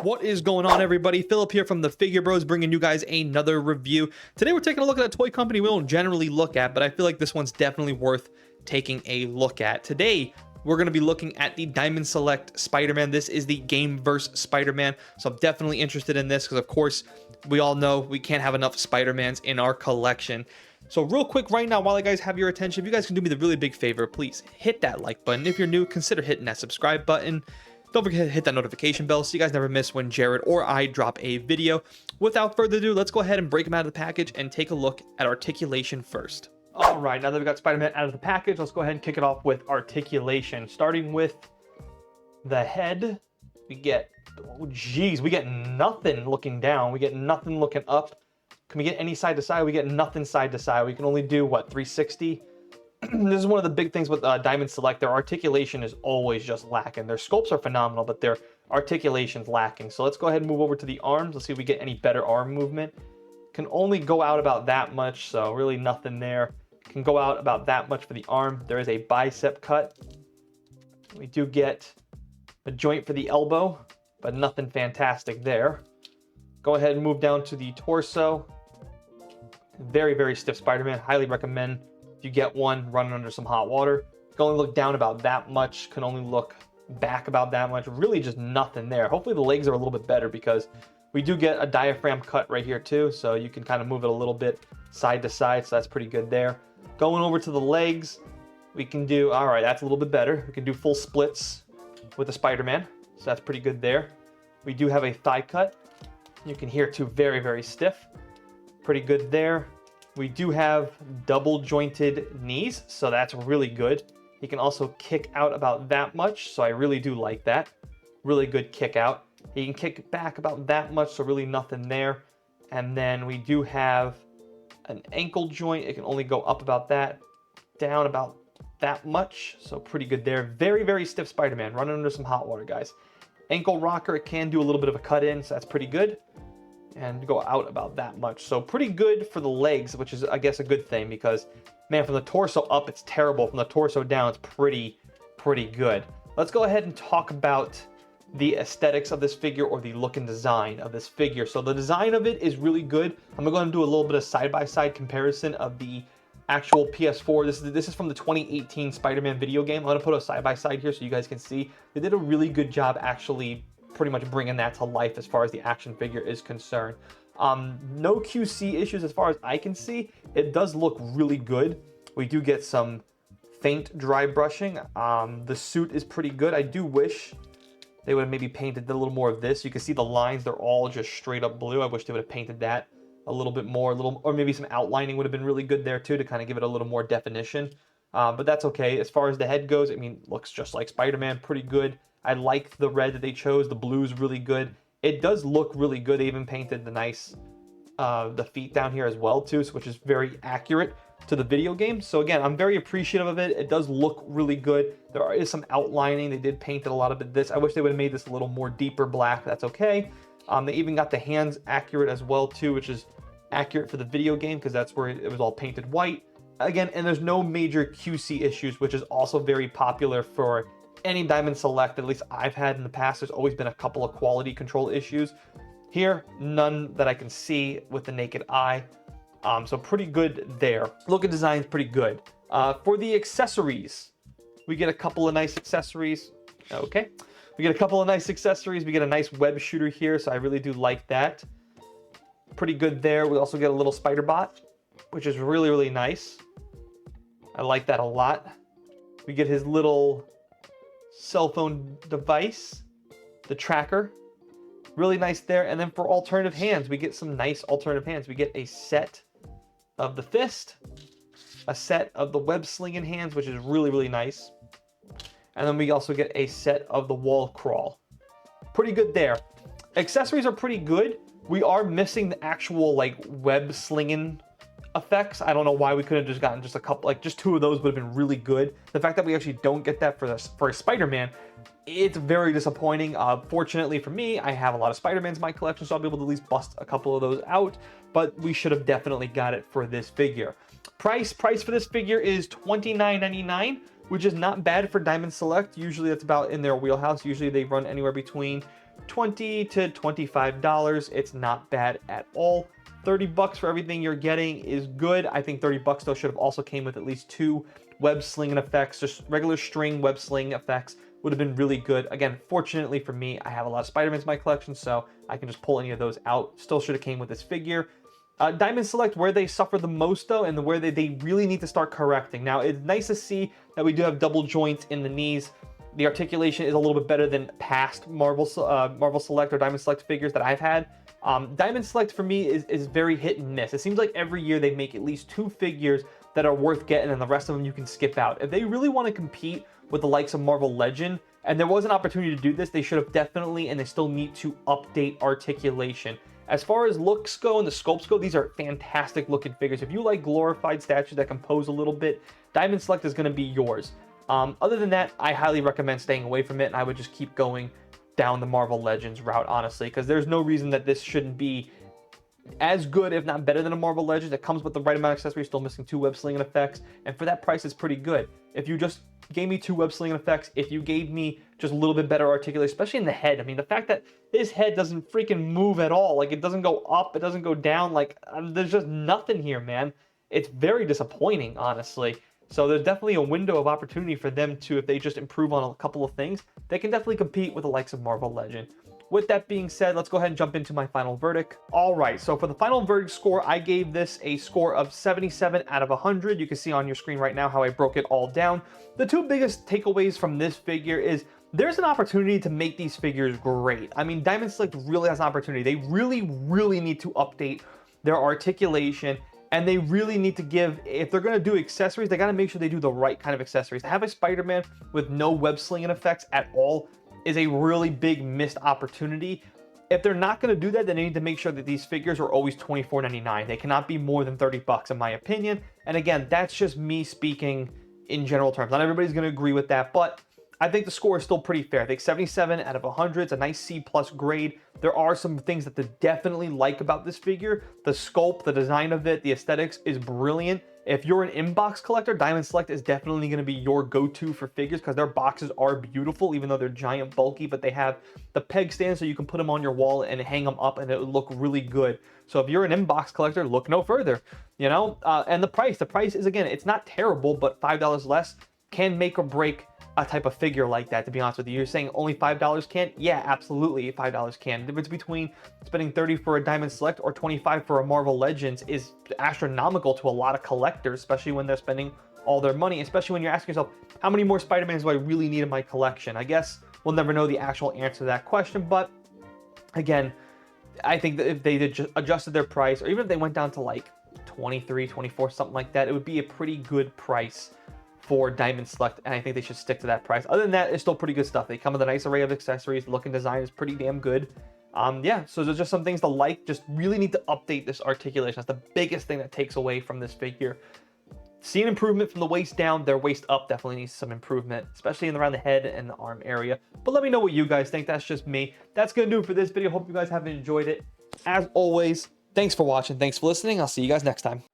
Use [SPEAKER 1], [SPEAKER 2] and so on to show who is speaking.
[SPEAKER 1] What is going on, everybody? Philip here from the Figure Bros, bringing you guys another review. Today we're taking a look at a toy company we don't generally look at, but I feel like this one's definitely worth taking a look at. Today we're going to be looking at the Diamond Select Spider-Man. This is the Gameverse Spider-Man, so I'm definitely interested in this because, of course, we all know we can't have enough Spider-Mans in our collection. So real quick right now, while I guys have your attention, if you guys can do me the really big favor, please hit that like button. If you're new, consider hitting that subscribe button. Don't forget to hit that notification bell so you guys never miss when Jared or I drop a video. Without further ado, let's go ahead and break them out of the package and take a look at articulation first. All right, now that we got Spider-Man out of the package, let's go ahead and kick it off with articulation. Starting with the head, we get, oh geez, we get nothing looking down. We get nothing looking up. Can we get any side to side? We get nothing side to side. We can only do, what, 360? This is one of the big things with Diamond Select. Their articulation is always just lacking. Their sculpts are phenomenal, but their articulation's lacking. So let's go ahead and move over to the arms. Let's see if we get any better arm movement. Can only go out about that much, so really nothing there. Can go out about that much for the arm. There is a bicep cut. We do get a joint for the elbow, but nothing fantastic there. Go ahead and move down to the torso. Very, very stiff Spider-Man. Highly recommend if you get one, run under some hot water. Can only look down about that much. Can only look back about that much. Really just nothing there. Hopefully the legs are a little bit better because we do get a diaphragm cut right here too. So you can kind of move it a little bit side to side. So that's pretty good there. Going over to the legs, we can do, all right, that's a little bit better. We can do full splits with the Spider-Man. So that's pretty good there. We do have a thigh cut. You can hear too, very, very stiff. Pretty good there. We do have double jointed knees, so that's really good. He can also kick out about that much, so I really do like that. Really good kick out. He can kick back about that much, so really nothing there. And then we do have an ankle joint. It can only go up about that, down about that much, so pretty good there. Very, very stiff Spider-Man, running under some hot water, guys. Ankle rocker, it can do a little bit of a cut in, so that's pretty good. And go out about that much. So pretty good for the legs, which is, I guess, a good thing because, man, from the torso up, it's terrible. From the torso down, it's pretty good. Let's go ahead and talk about the aesthetics of this figure or the look and design of this figure. So the design of it is really good. I'm going to do a little bit of side-by-side comparison of the actual PS4. This is from the 2018 Spider-Man video game. I'm going to put a side-by-side here so you guys can see. They did a really good job actually pretty much bringing that to life as far as the action figure is concerned. No QC issues as far as I can see. It does look really good. We do get some faint dry brushing. The suit is pretty good. I do wish they would have maybe painted a little more of this. You can see the lines, they're all just straight up blue. I wish they would have painted that a little bit more, or maybe some outlining would have been really good there too to kind of give it a little more definition. But that's okay. As far as the head goes, I mean, looks just like Spider-Man, pretty good. I like the red that they chose. The blue is really good. It does look really good. They even painted the nice, the feet down here as well too, which is very accurate to the video game. So again, I'm very appreciative of it. It does look really good. There is some outlining. They did paint it a lot of it. I wish they would have made this a little more deeper black. That's okay. They even got the hands accurate as well too, which is accurate for the video game because that's where it was all painted white. Again, and there's no major QC issues, which is also very popular for any Diamond Select, at least I've had in the past. There's always been a couple of quality control issues. Here, none that I can see with the naked eye. So pretty good there. Look and design is pretty good. For the accessories, we get a couple of nice accessories. Okay. We get a couple of nice accessories. We get a nice web shooter here, so I really do like that. Pretty good there. We also get a little spider bot, which is really, really nice. I like that a lot. We get his little cell phone device, the tracker, really nice there. And then for alternative hands, we get some nice alternative hands. We get a set of the fist, a set of the web slinging hands, which is really, really nice. And then we also get a set of the wall crawl. Pretty good there. Accessories are pretty good. We are missing the actual like web slinging effects. I don't know why we couldn't have just gotten just a couple, like just two of those would have been really good. The fact that we actually don't get that for a Spider-Man, it's very disappointing. Fortunately for me, I have a lot of Spider-Mans in my collection, so I'll be able to at least bust a couple of those out, but we should have definitely got it for this figure. Price for this figure is $29.99, which is not bad for Diamond Select. Usually that's about in their wheelhouse. Usually they run anywhere between $20 to $25. It's not bad at all. 30 bucks for everything you're getting is good. I think 30 bucks though should have also came with at least 2 web slinging effects. Just regular string web sling effects would have been really good. Again, fortunately for me, I have a lot of Spider-Mans in my collection, so I can just pull any of those out. Still should have came with this figure. Diamond Select, where they suffer the most though, and where they really need to start correcting. Now, it's nice to see that we do have double joints in the knees. The articulation is a little bit better than past Marvel Select or Diamond Select figures that I've had. Diamond Select for me is very hit and miss. It seems like every year they make at least 2 figures that are worth getting, and the rest of them you can skip out. If they really want to compete with the likes of Marvel Legend, and there was an opportunity to do this, they should have definitely, and they still need to update articulation. As far as looks go and the sculpts go, these are fantastic looking figures. If you like glorified statues that can pose a little bit, Diamond Select is going to be yours. Other than that, I highly recommend staying away from it, and I would just keep going down the Marvel Legends route, honestly, because there's no reason that this shouldn't be as good, if not better than a Marvel Legends. It comes with the right amount of accessories, still missing 2 web slinging effects, and for that price, it's pretty good. If you just gave me 2 web slinging effects, if you gave me just a little bit better articulation, especially in the head. I mean, the fact that his head doesn't freaking move at all, like it doesn't go up, it doesn't go down, like there's just nothing here, man. It's very disappointing, honestly. So there's definitely a window of opportunity for them to, if they just improve on a couple of things, they can definitely compete with the likes of Marvel Legend. With that being said, let's go ahead and jump into my final verdict. All right, so for the final verdict score, I gave this a score of 77 out of 100. You can see on your screen right now how I broke it all down. The 2 biggest takeaways from this figure is there's an opportunity to make these figures great. I mean, Diamond Select really has an opportunity. They really need to update their articulation. And they really need to give, if they're going to do accessories, they got to make sure they do the right kind of accessories. To have a Spider-Man with no web slinging effects at all is a really big missed opportunity. If they're not going to do that, then they need to make sure that these figures are always $24.99. They cannot be more than 30 bucks in my opinion. And again, that's just me speaking in general terms. Not everybody's going to agree with that, but I think the score is still pretty fair. I think 77 out of 100 is a nice C+ grade. There are some things that I definitely like about this figure. The sculpt, the design of it, the aesthetics is brilliant. If you're an inbox collector, Diamond Select is definitely going to be your go-to for figures because their boxes are beautiful, even though they're giant, bulky, but they have the peg stand so you can put them on your wall and hang them up and it would look really good. So if you're an inbox collector, look no further, you know? And the price is, again, it's not terrible, but $5 less can make or break a type of figure like that, to be honest with you. You're saying only $5 can? Yeah, absolutely, $5 can. The difference between spending 30 for a Diamond Select or 25 for a Marvel Legends is astronomical to a lot of collectors, especially when they're spending all their money, especially when you're asking yourself, how many more Spider-Mans do I really need in my collection? I guess we'll never know the actual answer to that question, but again, I think that if they just adjusted their price, or even if they went down to like 23, 24, something like that, it would be a pretty good price for Diamond Select, and I think they should stick to that price. Other than that, it's still pretty good stuff. They come with a nice array of accessories. The look and design is pretty damn good. Yeah, so there's just some things to like. Just really need to update this articulation. That's the biggest thing that takes away from this figure. See an improvement from the waist down. Their waist up definitely needs some improvement, especially around the head and the arm area. But let me know what you guys think. That's just me. That's going to do it for this video. Hope you guys have enjoyed it. As always, thanks for watching. Thanks for listening. I'll see you guys next time.